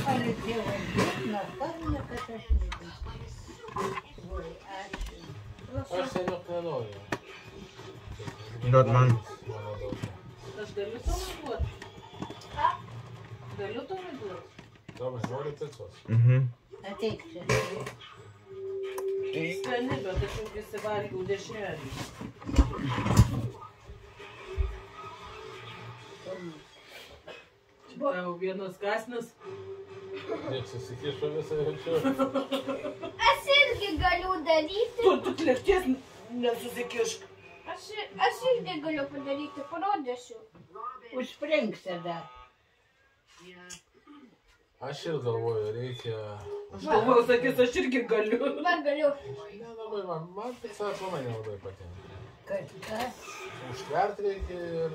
Palidėjau nafarmę, kad aš nežinau. Oi, ačiū. Aš seniau nenoriu. Duot man. Aš galiu tau duoti. Galiu tau duoti. Tomas, nori picos? Ateik čia. Skani, bet aš jau prisivalgiau dešrelį. Tau vienas kasnas. Nieks susikišo visą jaučiu. Aš irgi galiu daryti. Tu klėkties nesusikišk. Aš irgi galiu padaryti, parodysiu. Užspringsi dar. Aš ir galvoju, reikia... Aš galvoju, sakys, aš irgi galiu. Va, galiu. Nelabai man pica aplamai nelabai patinka. Kad kas? Užtvert reikia ir...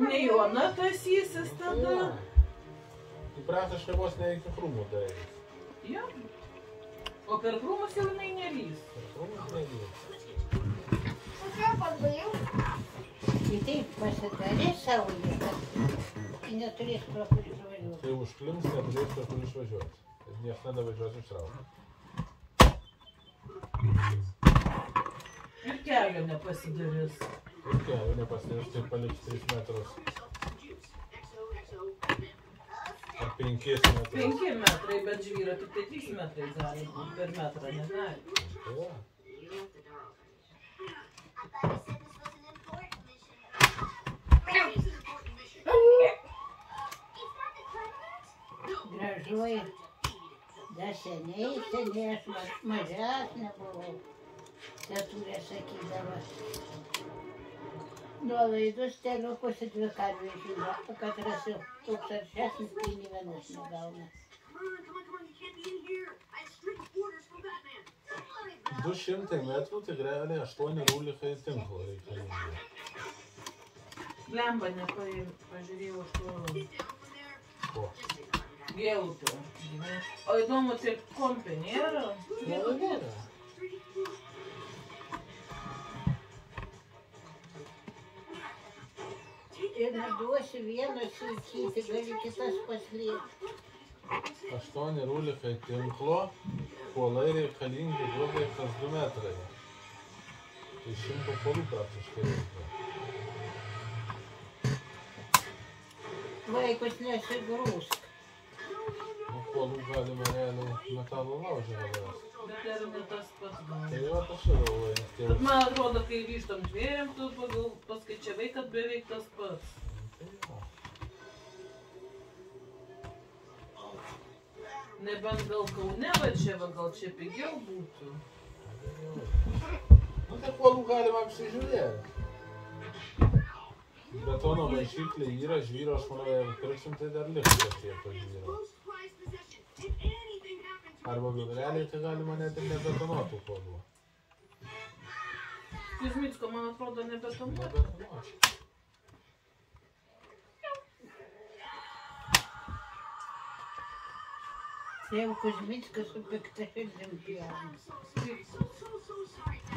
Ne Jona tasysis tada. Tai praktiškai vos ne iki krūmų daryti. Jo. O per krūmus jau jinai nelys. Per krūmus nelys. Aš jau padariau. Kitaip pasidarė savo kad neturės pro kur išvažiuoti. Tai užklims, neturės pro kur išvažiuoti. Ir nieks nedavažiuos ištraukti. Ir kelio nepasidarys. Ir kelių nepasidarys, tai paliks 3 metrus. Ar 5 metrus. 5 metrai, bet žvyra tik tai 3 metrai gali būti per metrą, negali. Tai va. Gražuoji. Dar seniai aš mažesnė buvau. Tetulė sakydavo. Nuolaidus teliukus į 2 karvių žiūrė, kad rasiu toks aršesnis, kai nė vienas negauna. 200 metrų, tai realiai 8 rūlikai tinklo reikalingi. Lemba nepažiūrėjau už to Ko? gėlupio. O įdomu, tai kompė nėra? Nėra. Ir neduosiu vieną silkyti, gali kitas paslėpti. 8 rūlikai tinklo, kuolai reikalingi grubiai kas 2 metrai. Tai 100 kuolų praktiškai reikia. Vaikus nesigrūsk. Nu, kuolų galima realiai metalo laužą galės. Bet ir ne tas pats gal. Tai jau aš ir galvoju, nes tie... Bet man atrodo, kai ryžtam žvėrėm, tu paskaičiavai, kad beveik tas pats. Nebent gal Kaune va čia, gal čia pigiau būtų. Nu, tai kuolų galima apsižiūrėti. Betono maišyklė yra, žvyro, aš manau, jeigu pirksim, tai dar liks kažkiek to žvyro. Arba realiai tai galima net ir nebetonuotų kuolų. Kuzmicko, man atrodo, nebetonuotų. Nebetonuotų. Jau Kuzmickas su piktaširdim pjauna.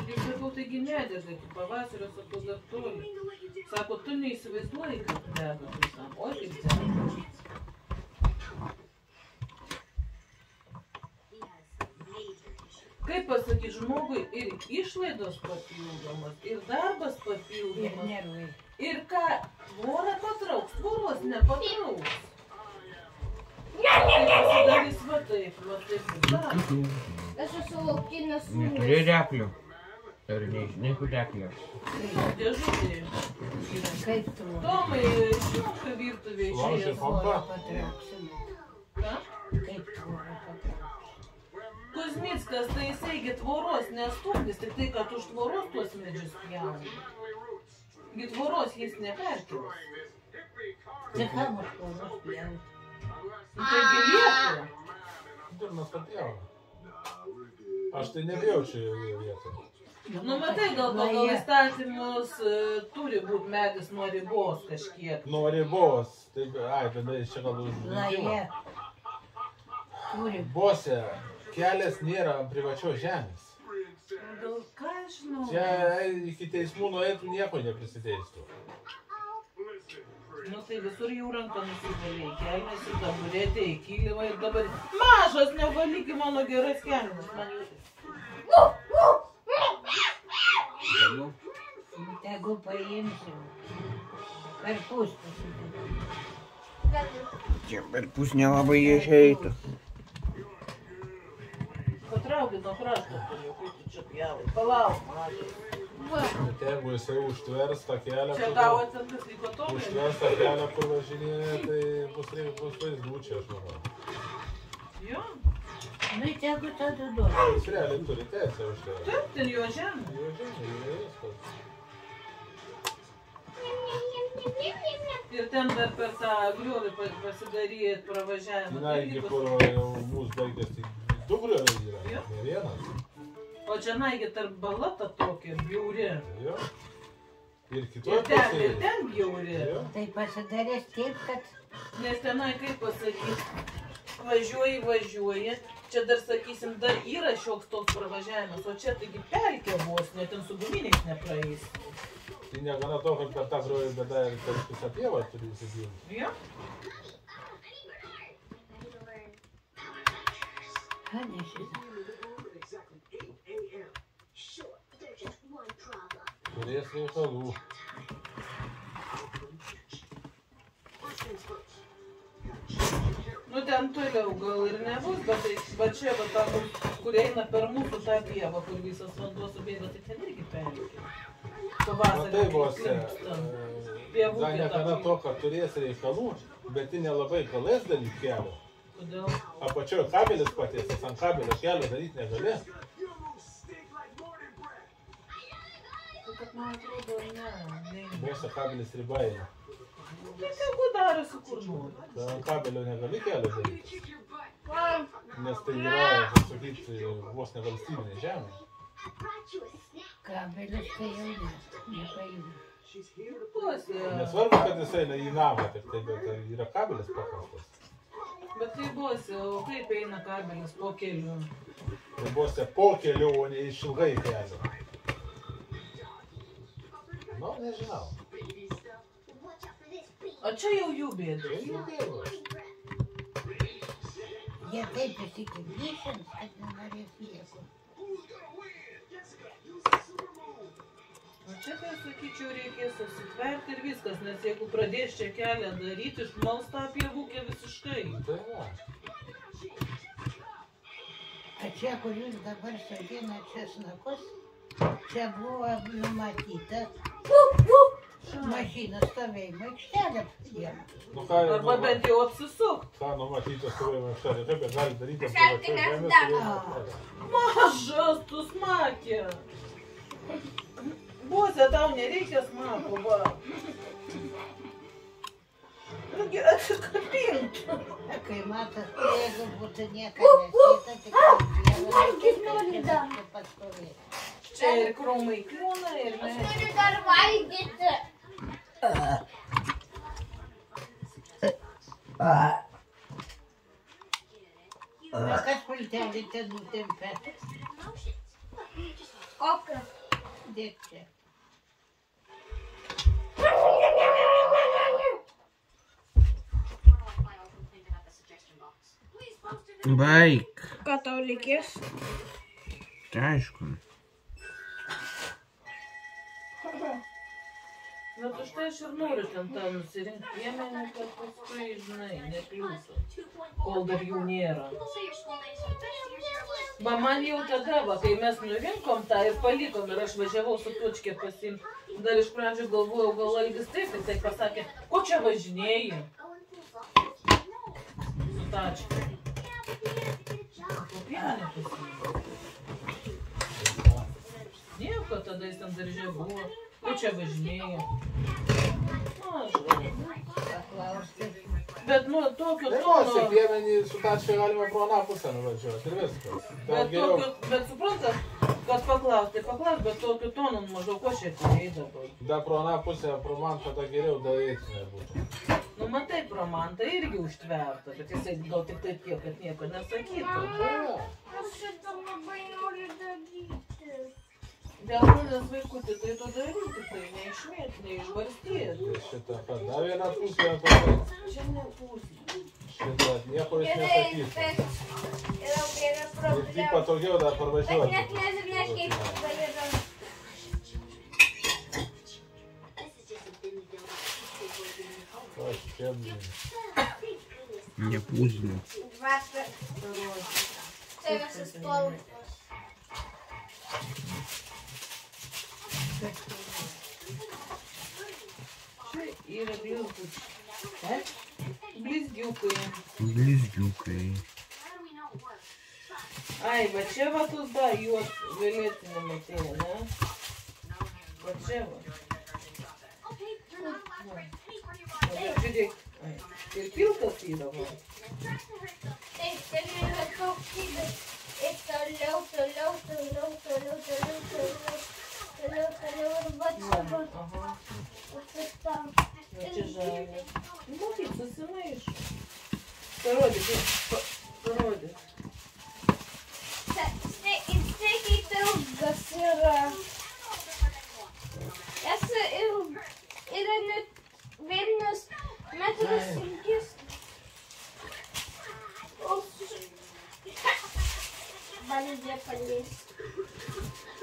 Ir sakau, taigi nedega iki pavasario, sakau, dar toli. Sako, tu neįsivaizduoji, kad dega visam. Oi, kaip dega. Kaip pasakyti, žmogui ir išlaidos papildomas, ir darbas papildomas. Ir nervai. Ir ką, tvorą patrauks, tvoros nepatrauks. Pasidarys va taip, da. Aš esu laukinis sūnus. Neturi replių. Ir nežinai, kur replių. Dėžutė. Kaip tu? Tomai, žinok, kai virtuvė Laužė išėjęs. pompą. Patrauksime. Ką? Kaip tvorą patrauksime. Kuzmickas, tai jisaigi tvoros nestumdys, tik tai, kad už tvoros tuos medžius pjauna. Gi tvoros jis neperkils. Tai kam už tvoros pjauti? Taigi liepų. Durnas papjauna. Aš tai nebijau čia vietoje. Nu, matai, gal pagal įstatymus turi būti medis nuo ribos kažkiek. Nuo ribos. Tai, ai, tada čia gal uždėkimą. Laje. Turi. Bose, kelias nėra ant privačios žemės. Gal ką aš žinau? Čia iki teismų nueitų nieko neprisiteistų. Nu tai visur jau ranką nusivalė, kelnes ir taburetė, į kilimą ir dabar... Mažas, nevalyki mano geras kelnes, man jau... Tegu paimsiu. Per pusę. Čia per pus nelabai išeitų. Patraukit nuo krašto, kai tu čia pjavai. Palauk, mažas. Bet jeigu jisai užtvers tą kelią, Čia gavo atsargas liko to, užtvers tą kelią, kur važinėja, tai bus vaizdų čia, aš manau. Jo, Nu, tegu tada duoda. Jis realiai turi teisę užtvers. taip, ten jo žemė. Jo žemė, jo viskas. Ir ten dar per tą griovį pasidaryti pravažiavimą. Naigi, kur jau mūsų baigėsi, 2 grioviai yra, Jo. ne vienas. O čia naigi tarp balata tokia, bjauri. Jo. Ir Ir kitoj ten pusėje. bjauri. Jo. Tai pasidarės taip, kad Nes tenai, kaip pasakyti, važiuoji, čia dar, sakysim, dar yra šioks toks pravažiavimas, o čia taigi pelkė vos, net ten su guminiais nepraeis. Tai negana to, kad per tą griovį bėda ir per visą pievą turi įsigilti. Jo? ką nežinau. Turės reikalų. Nu ten toliau gal ir nebus, bet tai, va čia, va ta, kur eina per mūsų tą pievą, kur visas vanduo subėga, tai ten irgi pelkė. Na tai vos, Pievų gal negana vieta. to, kad turės reikalų, bet ji nelabai galės daryti kelio. Kodėl? Apačioje kabelis patiesas, ant kabelio kelio daryti negalės. Tai kad man atrodo, ne. Mūsų kabelis riba eina. Tai tegu darosi kur nori. Tai ant kabelio negali kelio daryti. Nes tai yra, kaip sakyti, vos ne valstybinė žemė. Kabelis tai jau nepaima. Nesvarbu, kad jis eina į namą, tik tai, bet yra kabelis paprastas. Bet tai buosi, o kaip eina kabelis po keliu? Tai vos ne po keliu, o ne išilgai kelio. Nu, nežinau. O čia jau jų Tai bėda. jų bėdos. Jie taip įsikibyšins, kad nenorės nieko. O čia tai, sakyčiau, reikės susitverti ir viskas, nes jeigu pradės čia kelią daryti, išmals tą pievūkę visiškai. Tai va. O čia, kur jūs dabar sodinat česnakus, čia buvo numatyta mašinos stovėjimo aikštelė. Nu ką, Arba bent jau apsisukt. ką numatyta stovėjimo aikštelė, kaip jie gali daryti Šaltinės privačioj žemės dangos. stovėjimo aikštelę. Mažas tu smakė. Buose, tau nereikia smako, va. Nu, gerai, atsikabink. Kai matas, jeigu būtų nieko nesita, tik tai pastovėti. Čia ir krūmai kliūna, ir Aš mes. turiu dar valgyti. O kas pultelį ten nutempė? Kokio? Dėk čia. Baik. Ką tau reikės? Tai aišku. Bet už tai aš ir noriu ten tą nusirinkti piemenį, kad paskui, žinai, nekliūtų, kol dar jų nėra. Va, man jau tada, va, kai mes nurinkom tą ir palikom ir aš važiavau su tučkė pasiimti, dar iš pradžių galvojau, gal Algis taip, jisai pasakė, ko čia važinėji? Su tačkė. Po piemenį pasiimti. Nieko, tada jis ten daržė buvo. Ko čia važinėja? Paklausti. Bet nu tokio Tai vos, tono, piemenį su tačka galima pro aną pusę nuvažiuoti ir viskas. bet suprantat, kad paklaus, tai paklaus, bet tokiu tonu maždaug ko čia atėjai dabar. Da pro aną pusę, pro man tada geriau daryti nebūtų. Nu matai, pro man tai irgi užtverta, bet jisai gal tik taip tiek, kad nieko nesakytų. Tai va. Aš šitą labai noriu daryti. Dėl manęs vaikutį, tai tu daryti, tai neišmėt, neišbarstėt. Tai šitą dar vieną pusę padaryti. Čia ne pusė. Šitą nieko jis Yra nesakys. infekcija. Yra viena Ir taip problema. patogiau dar Bet parvažiuoti. net nežinia, kaip dabar yra. Aš čia, blin. Не пузно. Vakar. Tai visas spalvos. Čia yra blizgučiai. Blizgiukai. Близнюкой. Ai, va čia va tu da, juos violetinį matėjai, ne? Va čia va. Va, žiūrėk. Ai, ir pilkas yra va. Taip, ten yra kokybė. Ir toliau ir va čia va. Aha. Ir tam. Va čia žalia. Nu, tai susimaišo. Parodyk, parodyk. Jisai ilgas yra. Yra net vienas metras ilgis. Bandė palėsti.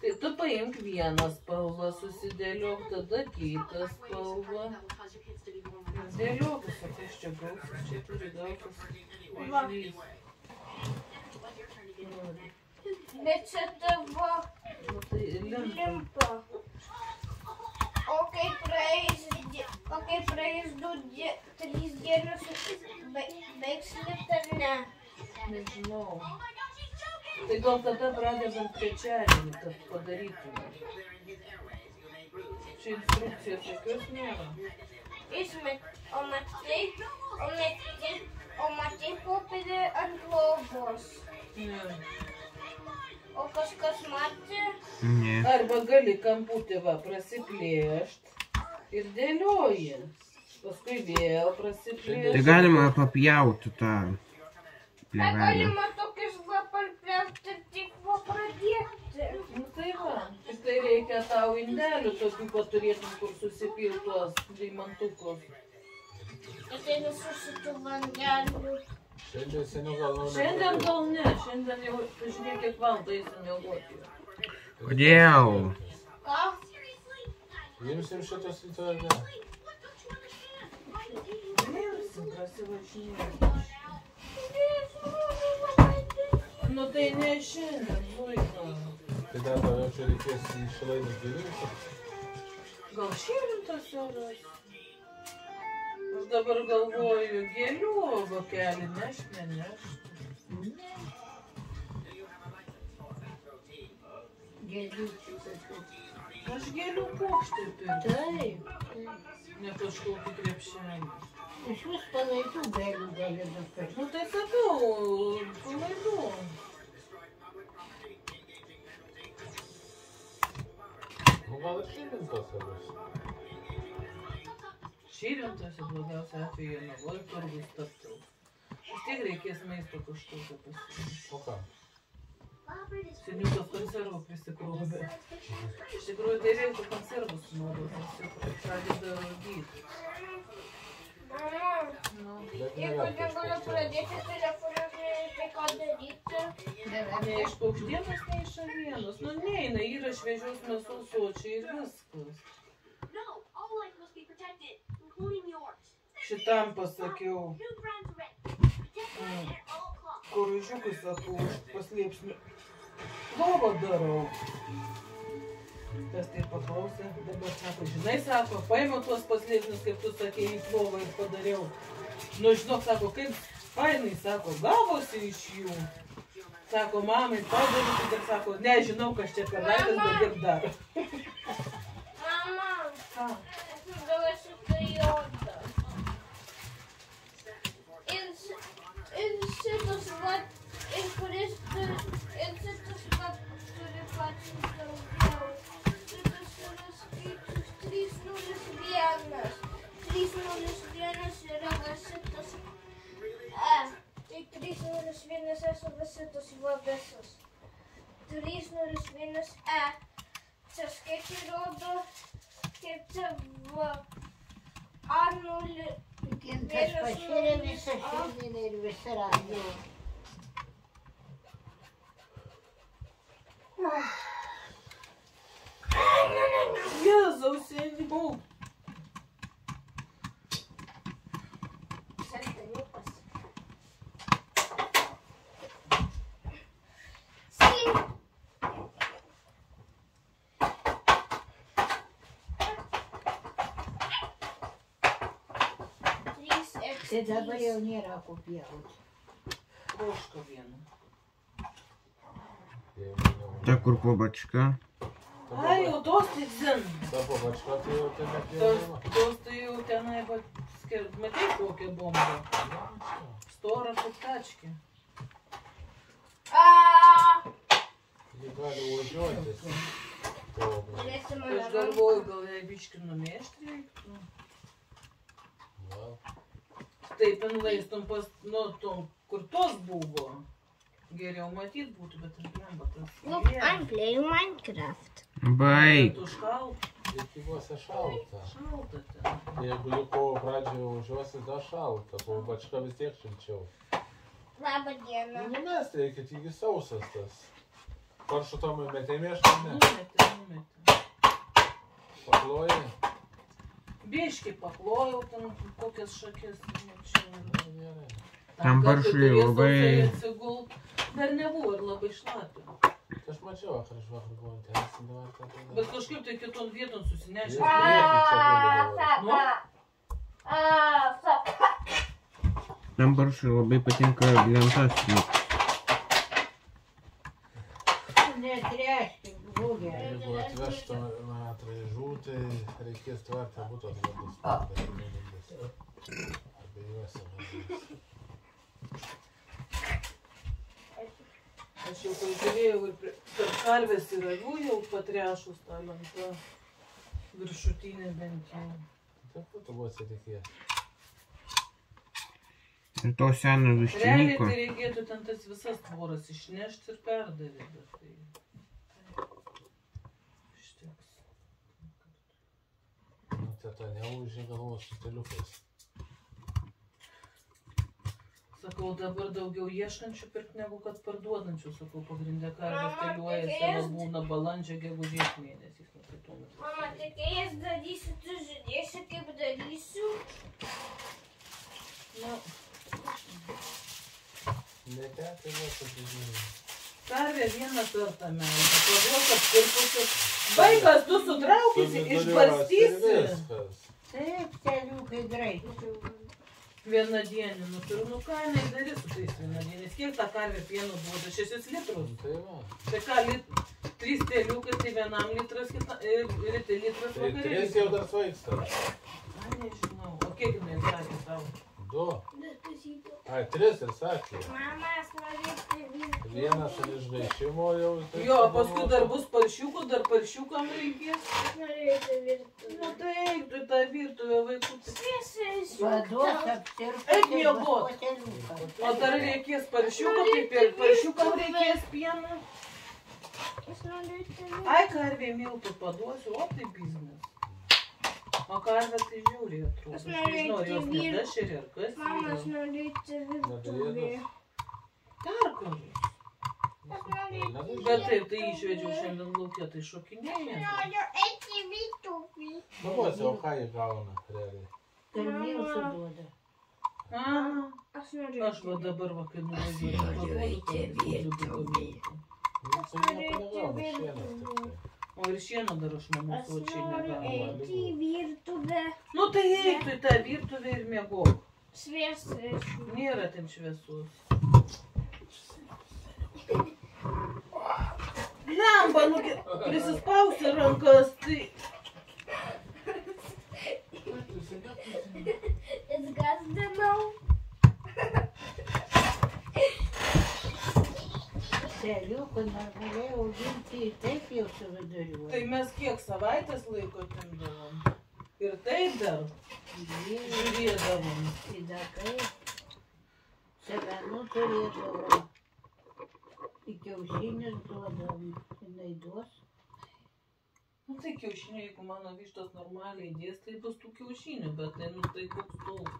Tai tu paimk vieną spalvą, susidėliok, tada kitą spalvą. Dėliok, sakai, čia gausis, čia turi gausis vaizdys. Bet čia tavo Nu tai limpa. limpa. O kai praeis 2-3 dienos, baigs lipt ar ne? Nežinau. Tai gal tada pradedam trečiadienį, kad padarytume. Čia instrukcijos jokios nėra. Išmet, o matai popierį ant lovos. Ne. O kažkas matė? Не. Arba gali kamputį va prasiplėšt ir dėlioji. Paskui vėl Tai prasiplėšt. galima papjauti tą Ar plėvelę. galima tokius lapalpėti ir tik va pradėti? Nu tai va, tik tai reikia tau indelių tokių paturėtum, kur susipil tuos deimantukus. Ir tai nesusitų vandelių. Šiandien seniau gal Šiandien gal ne, šiandien jau, pažiūrėk, kiek valandų eisim miegoti. Kodėl? Ką? Imsim šitos rytoj ar ne? Imsim, prasivažinėti. Nu tai ne šiandien, vaiką. Tai dar tau jau čia reikės į šilainį gilinti. Gal šėlintas yra? Aš dabar galvoju, gėlių vokelį nešt, nenešt. Gėlių tokių. Aš gėlių puokštį turiu. Taip. Ne kažkokį krepšelį. Iš vis palaidų gėlių gali nupirkti. Nu tai sakau, palaidų. Nu gal ir šiandien tos bus. Šyrintuose blogiausia atveju navoj turgus taptil. Vis tiek reikės maisto kažkokio pasiimti. O ką? Seniukas konservų prisikrovė. Iš tikrųjų tai reiktų konservus sunaudoti, nes jau pradeda rūgyti. Mama, Nu, Bet jeigu negaliu pradėti telefoną, tai ką daryti? ne iš paukštienos, ne iš avienos. Nu neina, yra šviežios mėsos sočiai ir viskas. Šitam pasakiau. Koružiukus sakau, paslėpsniu. Lovą darau. Tas taip paklausė, dabar sako, žinai, sako, paėmiau tuos paslėpsnius, kaip tu sakei, į lovą ir padariau. Nu, žinok, sako, kaip fainai, sako, gavosi iš jų. Sako, mamai, padaryti, ir sako, nežinau, kas čia per daiktas, bet ir dar. Mama, Ką? aš duosiu tai jodą. Ir šitas va, ir kuris, ir šitas 301 yra vasitas E. Tai 301 esu vasitas buvo visas. 301 E. Čia skaičiai rodo, kaip čia buvo A0. Gintas pašėrė visą šiandieną ir visą rado. Jėzaus, seniau. Santariukas. Skin. Tai dabar jau nėra ko pjauti. Troška vieną. Ta kur pobacka. Ai, jau tos tik zin. Ta pavačka tai jau ten Tos nepjaučiama. tai jau tenai, matai kokią bombą? Storą kaip tačkį. Ji gali važiuotis. Aš galvoju, gal jai biškį numėšti reiktų. Gal. Taip, inlaistum pas, nu, tom, kur tos buvo. Geriau matyt būtų, bet aš blemba tas. Look, I'm playing Minecraft. Baik. Tu šalta. Rinkimuose šalta. Šalta ten. Jeigu jau kovo pradžioje važiuosi, dar šalta. Pavačka vis tiek šilčiau. Labą dieną. Numest reikia, taigi sausas tas. Paršu tomai metė mėšką, ne? Numetė. Paklojai? Biškį paklojau ten kokias šakės. Gerai. Tam paršui labai- Atsigult. Dar nebuvo ir labai šlapia. Aš mačiau, vakar buvau tęsinį vartą. Bet kažkaip tai kitom vietom susinešė. Tam paršui labai patinka lentas. Netreškim, būgė. Jeigu atvežtų metrą žūtį, reikės tvarti abu tos vadus. Abiejose vadus. Aš jau pažiūrėjau ir per karvės ir avių jau patrešus tą lentą viršutinę bent jau. Taip būtų buvo atsitikėjęs. Ir to seno Realiai vištininko. tai reikėtų ten tas visas tvoras išnešti ir perdavyti, bet tai... Ištiks. Nu, teta neužė galvos su steliukais. Sakau, dabar daugiau ieškančių pirkti negu kad parduodančių, sakau, pagrindė karvės teliuojasi, jau būna balandžio gegužės mėnesiais. Mama, tai kai jas darysiu, tu žiūrėsi, kaip darysiu. Nu, Netekai vos atidžiai. karvė vieną kartą melžia, paduos apkirpusius. Vaikas, tu sutraukysi, išbarstysi. Taip, teliukai greitai. Vienadienį, nu turiu, nu ką jinai darys su tais vienadieniais, kiek ta karvė pieno duoda, 6 litrus. Tai va. Tai ką, 3 teliukai, tai vienam litras, ir litras Tai vakarėlis. 3 jau dar svaigsta. Ai, nežinau, o kiek jinai sakė tau? 2. Ai, 3 ir sakė. Mama, aš norėčiau virtuvę. Vienas iš gaišimo jau. taip Jo, sakoma, paskui dar bus paršiukų, dar paršiukam reikės. Aš norėčiau virtuvę. Nu tai eik tu į tą virtuvę, vaikutį. Vaduos apsirpti. Eik miegot. O dar reikės paršiukų, kaip ir paršiukam reikės pieno. Aš norėčiau Ai, karvė miltų paduosiu, o tai biznis. O karvė tai žiauriai atrodo. Aš nežinau, ar jos nedašeri ar kas. Mama, aš norėčiau virtuvę. Nedėdas. Dar karvė. Aš norėčiau Bet taip, tai išvedžiau šiandien laukia, tai šokinėjai. eiti virtuvę. Namuose, o ką jį gauna, realiai? Kalmėjų suduoda. A, Aš aš va norėčiau. dabar va, kai nuvažiuoju. Nu, tai nieko negauna, šienas tik tai. O ir šieno dar aš namų Aš sočiai noriu negaunu. eiti į virtuvę. Nu tai eik tu į tą virtuvę ir miegok. Šviesai. Nėra ten šviesus. Lemba, nu prisispausi rankas, tai... Izgazdinau. Teliukų normaliai auginti taip jau su viduriuoju. Tai mes kiek savaitės laiko timdavom? Ir taip dar žiūrėdavom. Įdakai. Semenų turėdavom. Į kiaušinius duodavom. Jinai duos. Nu tai kiaušinių, jeigu mano vištos normaliai dės, tai bus tų kiaušinių, bet tai, nu tai koks toks.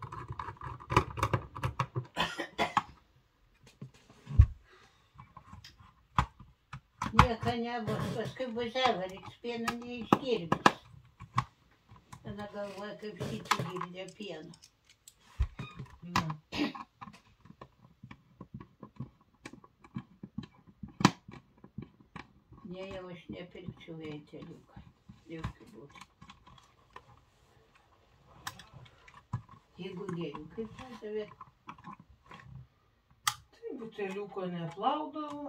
Nieko nebus, paskui bužiavo, reiks pieno neišgirdys. Tada galvoja, kaip šičia girdė pieno. Nu. Ne, jau aš nepirkčiau jai teliuką. Jokių būtų. Jeigu geriau, kaip padavė. Tai buteliuko neplaudavo.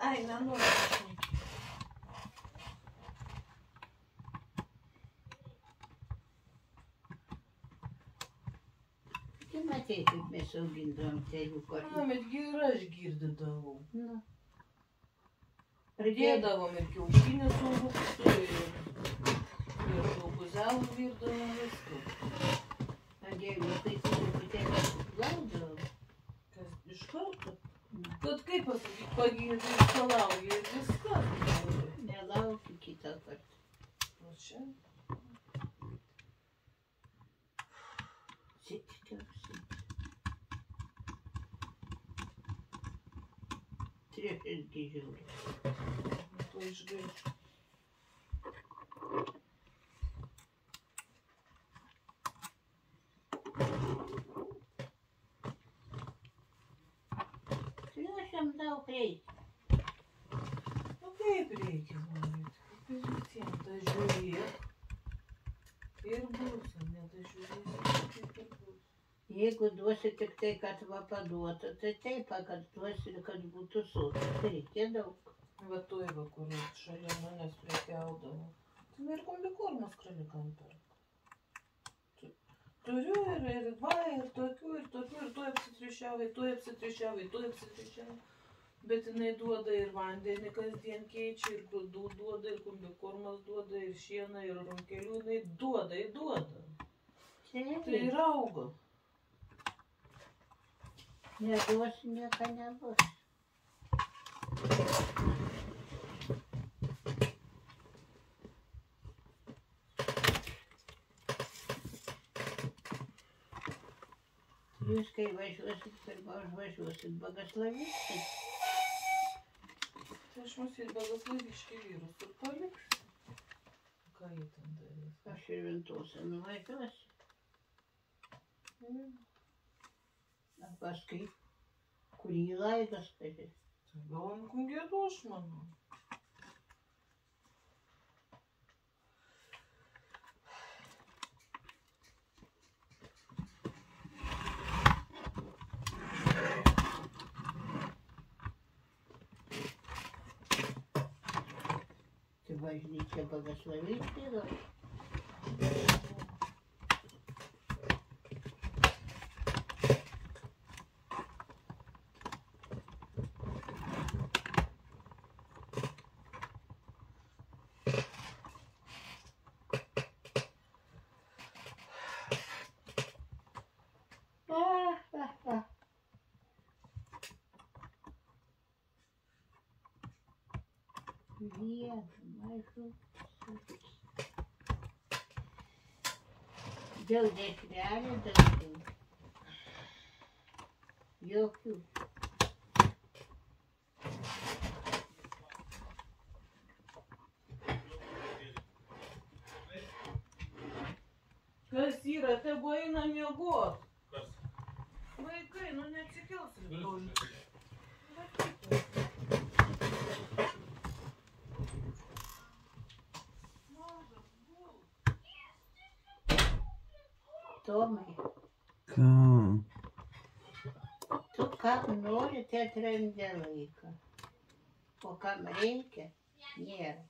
Ai, nenoriu. Tai matei, kaip mes augindavom teliuką. Na, betgi ir aš girdydavau. Nu. Pridėdavom ir kiaušinių su rūgštu, ir buzelų virdavom viską. Pradėjau, kai truputėlį plaudavau. Kas iš karto? Kad kaip pasakyti, pagirdi ir palauji ir viskas. Nelaukiu kitą kartą. O čia? Sitikiausi. Triešasgi žiūri. To išgaišiu. Triešam daug reikia. Nu kaip reikia valgyti? Kaip ir visiems, tai žiūrėk. Ir bus, ne, tai žiūrėsi, kaip ir bus. Jeigu duosi tik tai, kad va paduota, tai taip, kad duosi, kad būtų sotus. Tai reikia daug. Va toj va, kur šalia manęs prekiaudavo. Tai ir kombikormas kralikam perka. Turiu ir va, ir tokių, ir tuoj apsitrišiavai. Bet jinai duoda ir vandenį kasdien keičia, ir grūdų duoda, ir kombikormas duoda, ir šieną, ir runkelių, jinai duoda. Tai ir auga. Neduosi, nieko nebus. Jūs kai važiuosit, pirma užvažiuosit Bagaslaviškį. Tai aš mus ir Bagaslaviškį vyrus ir paliksiu. Ką jie ten darys? Aš ir Ventosą nuvažiuosiu. O paskui, kurį laidas, pažiūrė. Tai gal ant kungėdų, aš manau. Tai bažnyčia Bagaslaviškį gal. Dėl dešrelį daugiau. Jokių. Kas yra, tegu eina miegot. Kas? Vaikai, nu neatsikels rytoj. Tomai, Ką? tu kam nori, tai atrandi laiką. O kam reikia, nėra.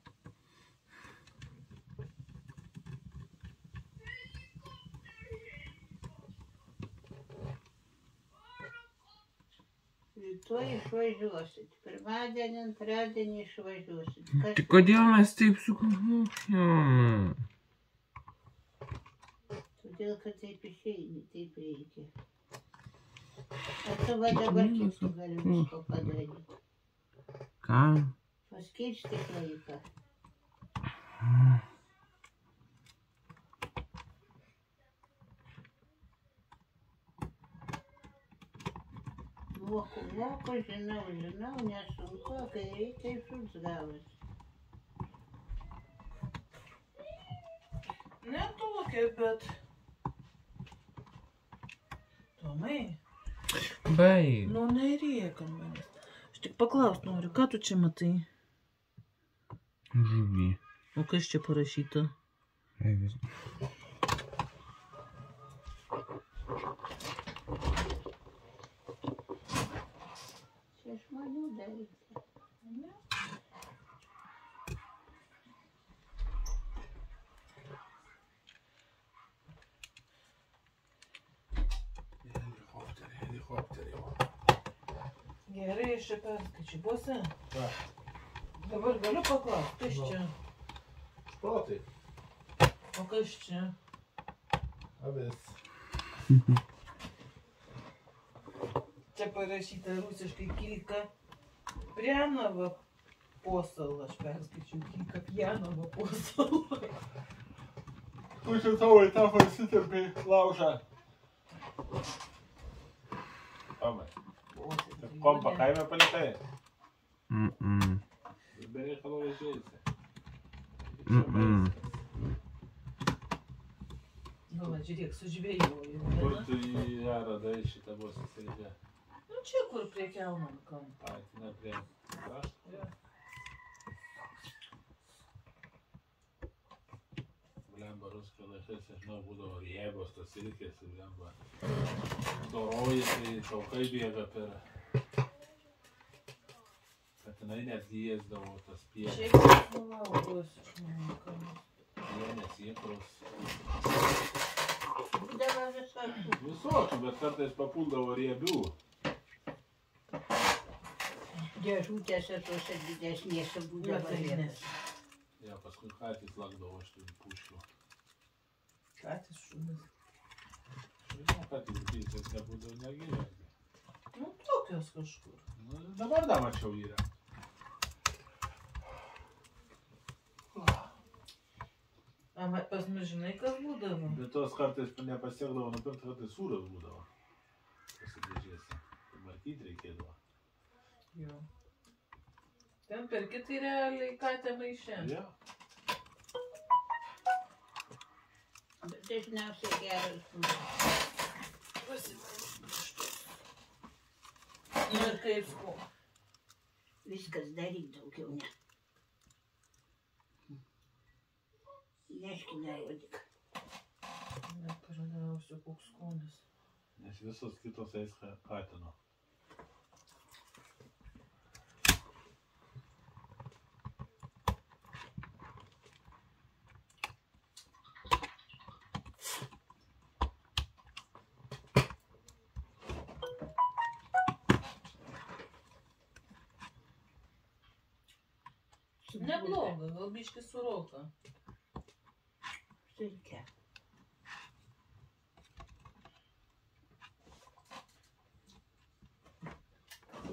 Rytoj išvažiuosit. Pirmadienį, antradienį išvažiuosit. Tai kodėl mes taip sukrūšėjome? Todėl, kad taip išeini, taip reikia. O tu va dabar kiek tu gali visko padaryti. Ką? Paskirstyk laiką. Moku, žinau, nesunku, kai reikia išuts gavas. Ne tokia, bet... Tomai, Baik. nu nerėk ant manęs. Aš tik paklaust noriu, ką tu čia matai? Žuvį. O kas čia parašyta? Aivis. Čia žmonių daryti. Helikopteriai. Gerai, aš čia perskaičiu. Bose, Ką? dabar galiu paklaust, kas Nu. čia? Šprotai. O kas čia? Avis. Čia parašyta rusiškai Kilka Prianova posala. Aš perskaičiu Kilka Pianova posala. Tu čia tavo į tą pasiterpį laužą. Tomai, kompą kaime palikai? Be reikalo vežėsi. Gal, žiūrėk, sužvėjoju. Kur tu ją radai šitą bosą sėdė? Nu čia kur prie kelno kampo. Ai, tai ne prie krašto. Blemba, ruskio laikais, aš žinau, būdavo jėgos tos silkės, blemba. Doroji, tai taukai bėga per... Katinai netgi ėsdavo tas pienės. Šiaip sulaukus iš mano kampo. Pienės, įkros. Būdavo visokių. Visokių, bet kartais papuldavo riebių. Dėžutėse tuose didesnėse būdavo vietas. Ja, paskui katys lakdavo iš tų puškių. Katės šunis. Žinau, katys pilsės nebūdavo negyventi. Nu tokios kažkur. Nu, dabar dar mačiau yra. A, pas mus žinai, kas būdavo? Bet tos kartais nepasiekdavo nupirkti, kartais sūras būdavo. Pasidėžėse. Markyti reikėdavo. Jo. Ten perki tai realiai katę maišę. Ja. Bet dažniausiai geras būdas. Nu ir kaip sko. Viskas daryk daugiau ne. Neški nerodyk. Neparagausiu, koks skonis. Nes visos kitos eis katino. Nebloga, gal biški suroka. Silke.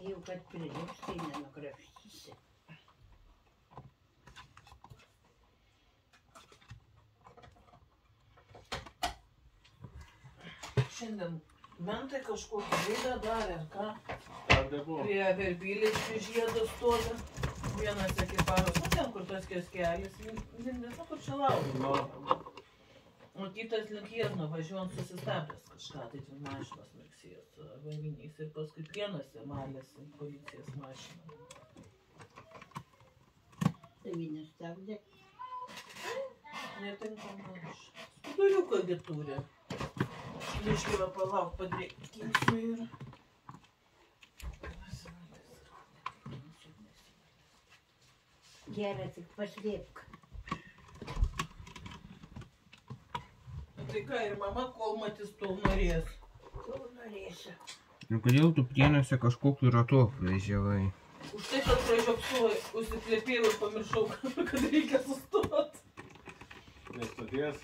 Jau kad prilips, tai nenukrapštysi. Šiandien mentai kažkokį veidą darė, ar ką? Ar buvo? Prie Verbylėškių žiedo stovi. Vienas ekipažas, nu ten, kur tas kioskelis, lindės, nu kur čia laukia. No. O kitas link Jiezno važiuojant susistabdęs kažką, tai ten mašinos mirksės avariniais ir paskui pienuose malėsi policijos mašiną. Tavi nestabdė. Netinkam aš. Skuduriuką gi turi. Iškyva palauk, padrėkinsiu ir... Gerai, tik paslėpk. Tai ką, ir mama kol matys, tol norės. Kol norėsiu. Ir kodėl tu prienuose kažkokiu ratu važiavai? Už tai, kad pražiopsuoju, užsiklėpėjau ir pamiršau, kad reikia sustot. Prie stoties.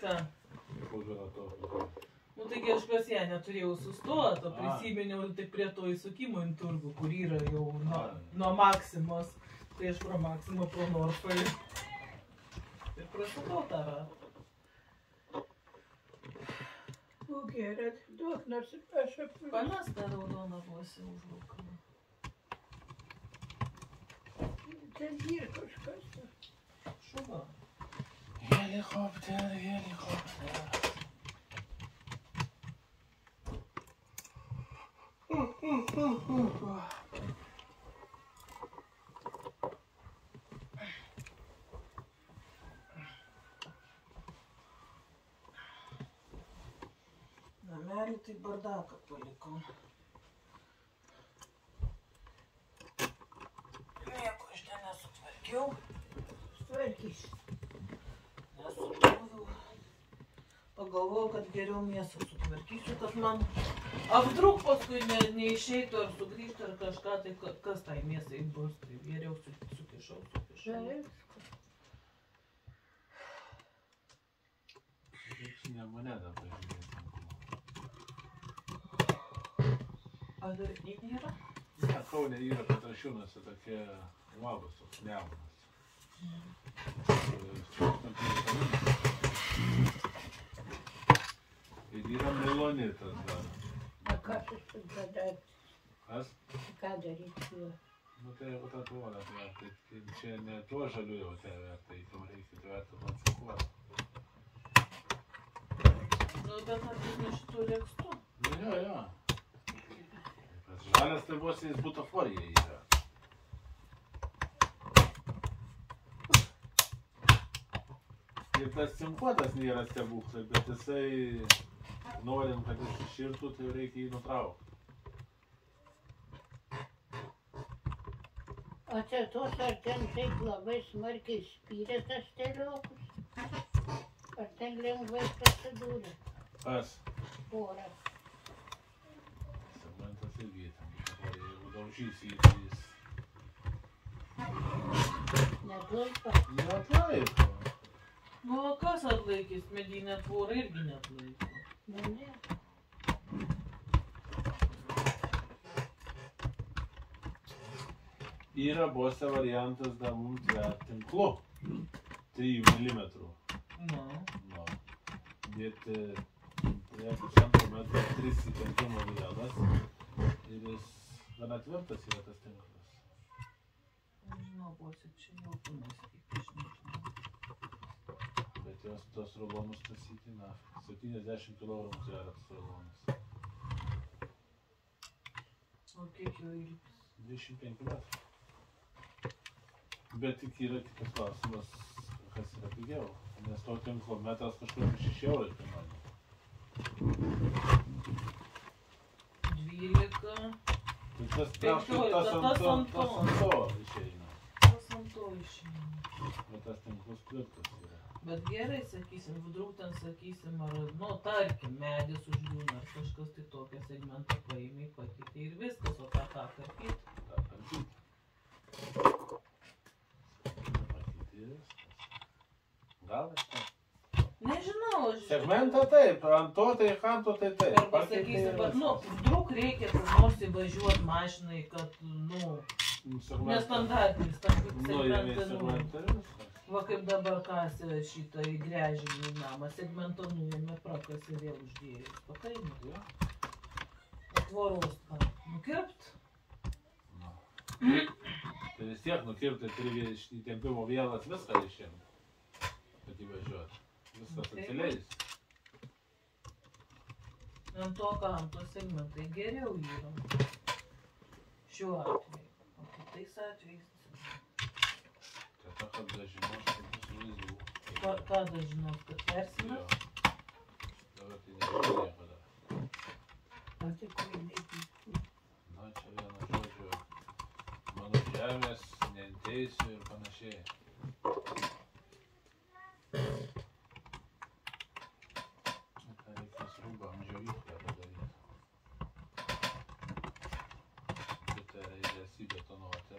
Ką? užvaro to. Nu, taigi aš pas ją neturėjau sustoti, o prisiminiau tik prie to įsukimo į turgų, kur yra jau nuo Maksimos. Tai aš pro Maksimą, pro Norfą ir prasukau tą ratą. O gerai, duok nors aš apvilau. Panas tą raudoną vosį užlūkama. Ten yra kažkas. Šuva. Helikopter. Namelį tai bardaką palikau. Nieko aš ten nesutvarkiau. Tvarkys. Nesutvarkiau. Pagalvojau, kad geriau mėsą sutvarkysiu, kad man apdruk paskui neišeitų ar sugrįžtų ar kažką, tai kas tai mėsai bus, tai geriau sukišau. Auksinė moneta pažiūrėti. A dar nėra? Ne, Kaune yra Petrašiūnuose tokie labas, toks Nemunas. Ir yra melonitas dar. A ką aš daryti? Kas? Ką daryti su juo? Nu tai jau tą tuolę atverti. Čia ne tuo žaliu jau atverti, tai reikia atverti pancikuoti. Nu, bet ar tik ne šitų lėkstų? Jo. Žalias tai vos jis butaforija yra. Ir tas cinkuotas nėra stebuklai, bet jisai, norint, kad jis iširtų, tai reikia jį nutraukti. O čia tos ar ten taip labai smarkiai spyrė tas teliokus? Ar ten lengvai pasidūrė? Kas? Porą. Segmentas irgi ten butaforija, jeigu daužysi jį, tai jis... Neatlaiko? Neatlaiko. Nu, o kas atlaikys? Medinė tvora irgi neatlaiko. Nu, ne. Yra bose variantas dar mums tvert tinklu. 3 mm. Nu. No. Dėti 1,5 metrų 3 įtempimo vienas. Ir jis gana tvirtas yra tas tinklas. Nežinau, bosi, čia jau pamąstyk, aš nežinau. Bet jos tos rulonus tasyti, na, 70 kg sveria tas rulonas. O kiek jo ilgis? 25 metrų. Bet tik yra kitas klausimas, kas yra pigiau. Nes to tinklo metras kažkur 6 eurai kainuoja. 12. Tai tas 15, tas ant to išeina. Tas ant to išeina. Bet tas tinklus tvirtas yra. Bet gerai, sakysim, vdruk ten, sakysim, ar, nu, tarkim, medis užliūna, ar kažkas tai tokią segmentą paėmė, pakeitė ir viskas, o tą karpyti. Ta karpyti. Pakeitė viskas. Gal aš tą? Nežinau, aš... Segmentą taip, ant to tai kanto tai taip. Arba sakysim, bet, nu, vdruk reikia kur nors įvažiuoti mašinai, kad, nu, nestandartinis tam segmentą. Va kaip dabar kasė šitą į gręžinį namą, segmentą nuėmė, prakasė vėl uždėjo. Pataimė. Atvoros ką? Nukirpt? Tai vis tiek nukirpti turi įtempimo vielas viską išimti, kad įvažiuoti. Viskas atsileis. Ant to kanto segmentai geriau yra. Šiuo atveju. O kitais atvejais. Tai ta, kad dažinos, kad bus vaizdų. Ką dažinos, kad persinas? Dabar tai nežinau niekada. O tai kur neįpystų? Na, čia vienas žodžiu, mano žemės, neteisiu ir panašiai. Tai reikės rūbą amžiavyklę padaryti. Kitą reikės įbetonuoti.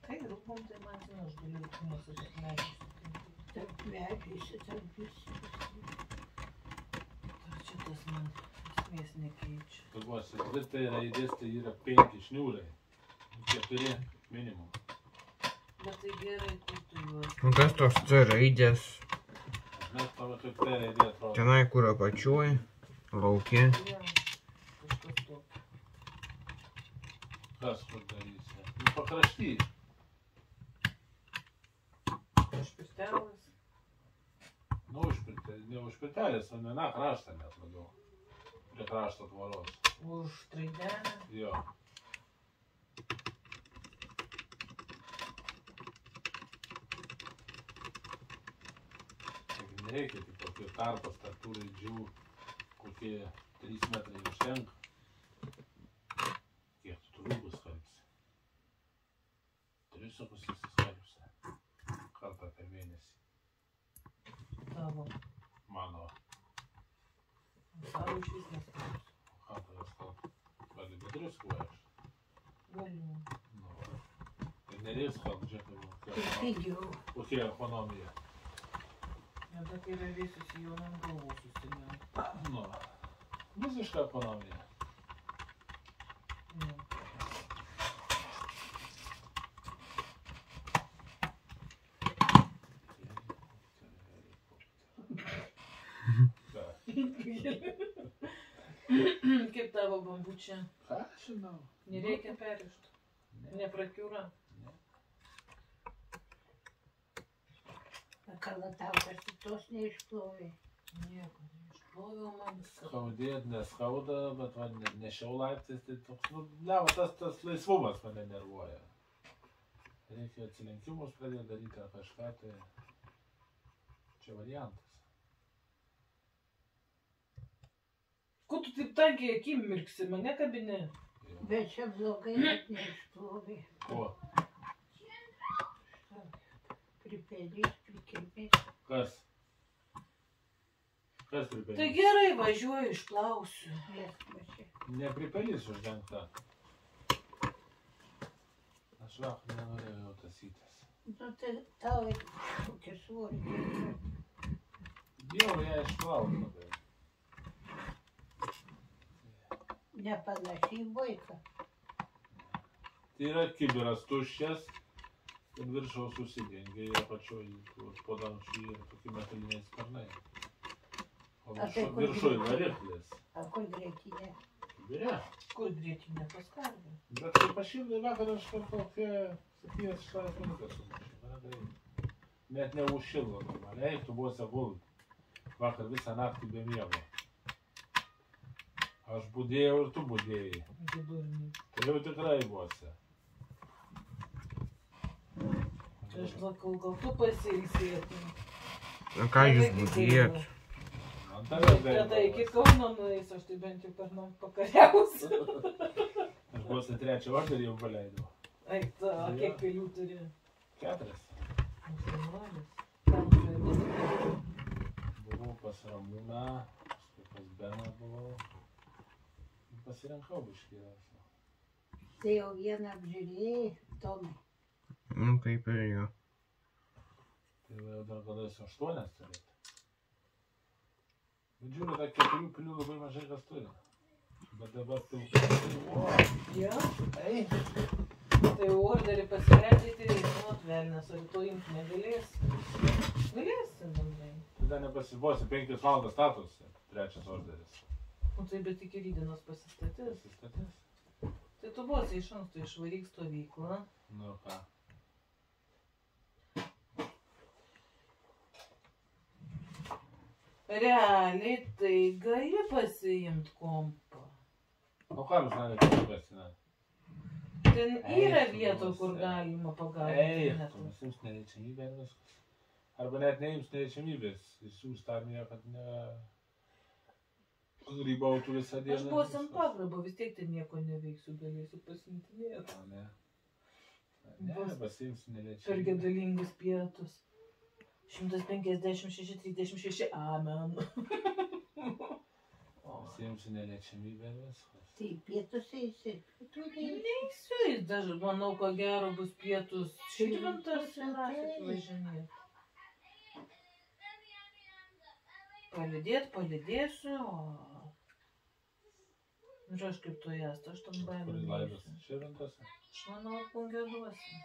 Tai rūpom, tai man žinau, aš galiu rūpumos ir medžius sutinkti. Tarp vežėsi, tarp visi. Čia tas man esmės nekeičia. Kalbuosi, 2 tai raidės, tai yra 5 šniūrai. 4 minimum. Bet tai gerai, kur tu juos. Nu kas tos C raidės? Mes tavo kaip T raidė atrodo. Tenai kur apačiuoj, lauke. Jo, kažkas tokio. Kas kur darysi? Nu, pakrašty. Špirtelas. Nu, ne už pirtelės, o ne na kraštą net labiau. Prie krašto tvoros. Už traidelę. Jo. Taigi nereikia tik tokio tarpas tarp tų raidžių, kokie 3 metrai užtenka. Kiek tu rūbus skalbsi? 3,5 skalbsi. Kartą per mėnesį. Tavo. Mano. Savo iš vis neskalbsiu. Ką tave skalbti? Gali be druskų aš. Galiu. Nu, tai nereikia skalbti, žiūrėk, Tai pigiau. kokia ekonomija. Nebe kai yra vėsius jau ant galvos susimė. Nu, visiška ekonomija. Ne. Kaip tavo bambučia? Ką žinau? Nereikia perišti. Neprakiūra. Kalataukas tos neišplovė. Nieko neišploviau man viską. Skaudėt neskauda, bet man nešiau laiptais, tai toks, nu, ne, va, tas laisvumas mane nervuoja. Reikia atsilenkimus pradėti daryti ar kažką, tai čia variantas. Ko tu taip tankiai akim mirksi, mane kabini? Jau. Bet čia blogai net neišplovė. Ko? Pripelys, prikirpės. Kas? Kas Tai pripelys? gerai, važiuoju, išplausiu. Viešpačiai. Nepripelys uždengta. Aš vakar nenorėjau jau tasytis. Nu tai tau ir kokia svorį. Jau ją išplauti labai. Nepanašiai vaiką. Tai yra kibiras tuščias, ir viršaus susidengia, ir apačioj po dangčiu yra tokie metaliniai sparnai. O A tai kur viršuj grėtinė? variklis. A kur grėtinė? Kibire. Kur grėtinė paskarbė? Bet kai pašildai vakar aš per kokią 7-8 minutės sumušiau. Net neužšildo normaliai, tu buvosi gult. Vakar visą naktį be miego. Aš budėjau ir tu budėjai. Vidurniai. Tai jau tikrai buvosi. Aš lakau, gal tu pasiilsėtum. Na ką jūs budėjot? Man tave Tada iki gaila. Kauno nueis, aš tai bent jau per man pakariausiu. Aš buvosi 3 orderį jau paleidau. Ai, ta, kiek pilių turi? 4. Musulmonas. Tam turi. Buvau pas Ramūną, paskui pas Beną buvau. Pasirinkau biškį. Tai jau vieną apžiūrėjai, Tomai. Nu kaip ir jo. Tai jau dar galėsiu 8 turėti. Bet žiūriu, tą 4 pilių labai mažai kas turi. Bet dabar pilkai. Jo? Ei, Tai orderį pasileidžiai, žinot, velnes, ar to imti negalės. Galėsi, bandai. tada nepasibosi, 5 valandas statosi. 3 orderis. O tai bet iki rydienos pasistatys. Pasistatys. Tai tu bosi iš anksto išvaryk stovyklą. Nu ką. Realiai tai gali pasiimt kompą. O ką jūs norite pasigasinat? Ten yra Ei, vietų, tu kur mus, galima Ei, pagauti. tu jums neliečiamybė ir viskas. Arba net neims neliečiamybės. Jūs armija, kad ne... grybautų visą dieną. Aš buvau ant pagrabo, vis tiek ten nieko neveiksiu, galėsiu pasimtinėti. O ne. Ne, pasiimsiu Per neliečiamybę. gedalingus pietus. 156-36, amen. Pasiimsiu neliečiamybę ir viskas. Tai pietus eisi. Tu neisi. Neįsiu, jis dažnai, manau, ko gero bus pietus. Širvintas ir važinėti. Palidėsiu, o... Ir aš kaip tu jas, aš tam Kur baimė. laidos Širvintose? Aš manau, Pungiaduose.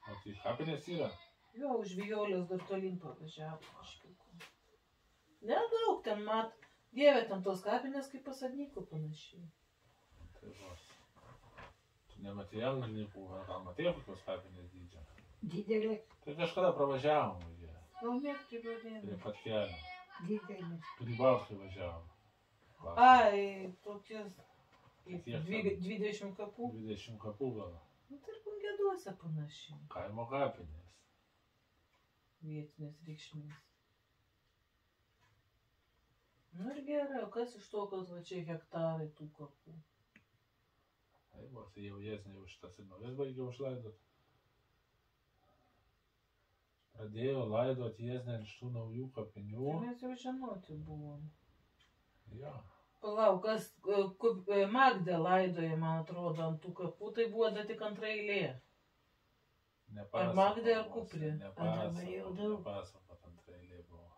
O tai kapinės yra? Jo, už Vijolės dar tolyn pavažiavo kažkaip. Nedaug ten Dieve, ten tos kapinės kaip pasadnykų panašiai. Tai vos. Tu nematei Elnarnikų, gal matei kokios kapinės dydžio? Didelė. Tai kažkada pravažiavom jie. Gal mėgti Prie vadinė. pat kelio. Didelė. Prie Balkai važiavom. Ai, tokias Kiek ten? 20 kapų. 20 kapų gal. Nu, tai ir Pungiaduose panašiai. Kaimo kapinės. Vietinės reikšmės. Nu ir gerai, o kas iš to, kad va čia hektarai tų kapų? Tai buvo, tai jau jas ne už tas ir naujas baigė užlaidot. Pradėjo laidot jas ne iš tų naujų kapinių. Tai mes jau žinoti buvom. Jo. Palauk, kas Magdė laidoja, man atrodo, ant tų kapų, tai buvo dar tik antra eilė. Ar Magdė, ar Kuprė? Nepasakot antra eilė buvo.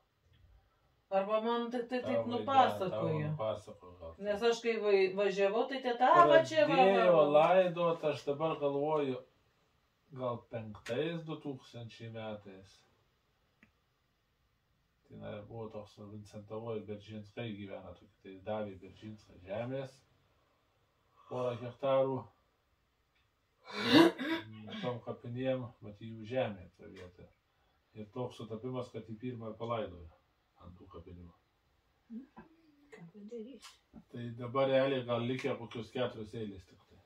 Arba man tik tai taip Tavo nupasakojo. nupasakojo gal. Nes aš kai važiavau, tai teta, va čia Pradėjo laidot, aš dabar galvoju, gal 2000 metais. Tai buvo toks Vincentavoje Beržinskai gyvena, tai davė Beržinską žemės, porą hektarų. Tom kapinėm, matai, jų žemė tą vietą. Ir toks sutapimas, kad į pirmą palaidojo ant tų kapinių. Ką padarysi? Tai dabar realiai gal likę kokios 4 eilės tik tai.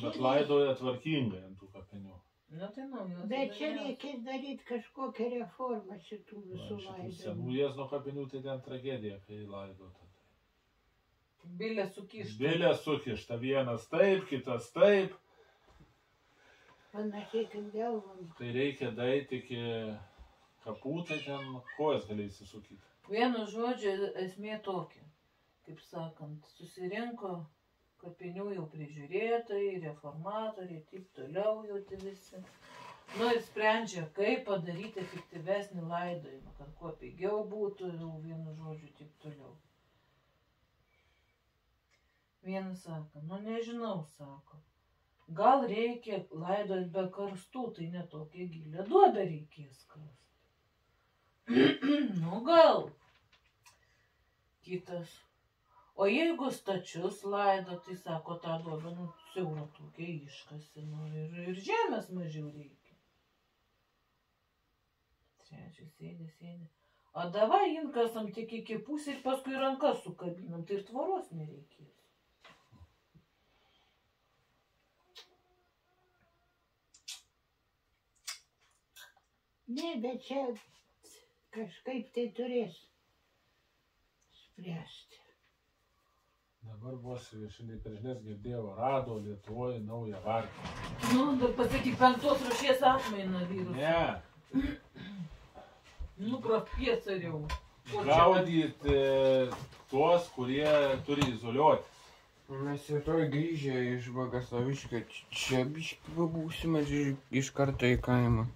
Bet laidoja tvarkingai ant tų kapinių. Na tai naujos. Bet čia reikia daryti kažkokią reformą šitų visų Šitų senų laidojimų. Jiezno kapinių tai ten tragedija, kai laidota. Bilė sukišta. Bilė sukišta, vienas taip, kitas taip. Panašiai kaip galvom. Tai reikia daeiti iki kapų, tai ten kojas gali įsisukyti. Vienu žodžiu, esmė tokia. Kaip sakant, susirinko kapinių jau prižiūrėtojai, reformatoriai, taip toliau jau tai visi. Nu ir sprendžia, kaip padaryti efektyvesnį laidojimą, kad kuo pigiau būtų, jau vienu žodžiu, taip toliau. Vienas sako, nu nežinau, sako, gal reikia laidoti be karstų, tai ne tokia gilė duobė reikės kasti. Nu gal. Kitas. O jeigu stačius laido, tai sako, tą duobę, nu, siaurą tokia iškasi, nu, ir žemės mažiau reikia. Trečias sėdi. O davai inkasam tik iki pusės ir paskui rankas sukabinam, tai ir tvoros nereikės. Ne, bet čia kažkaip tai turės spręsti. Dabar vos šiandien per žinias girdėjau, rado Lietuvoje naują varpą. Nu, dar pasakyk 5 rūšies atmainą vyrus. Ne, Nu, prapiecariau. gaudyti tuos, kurie turi izoliuoti. Mes rytoj grįžę iš Bagaslaviškio čia biškį pabūsime iš karto į kaimą.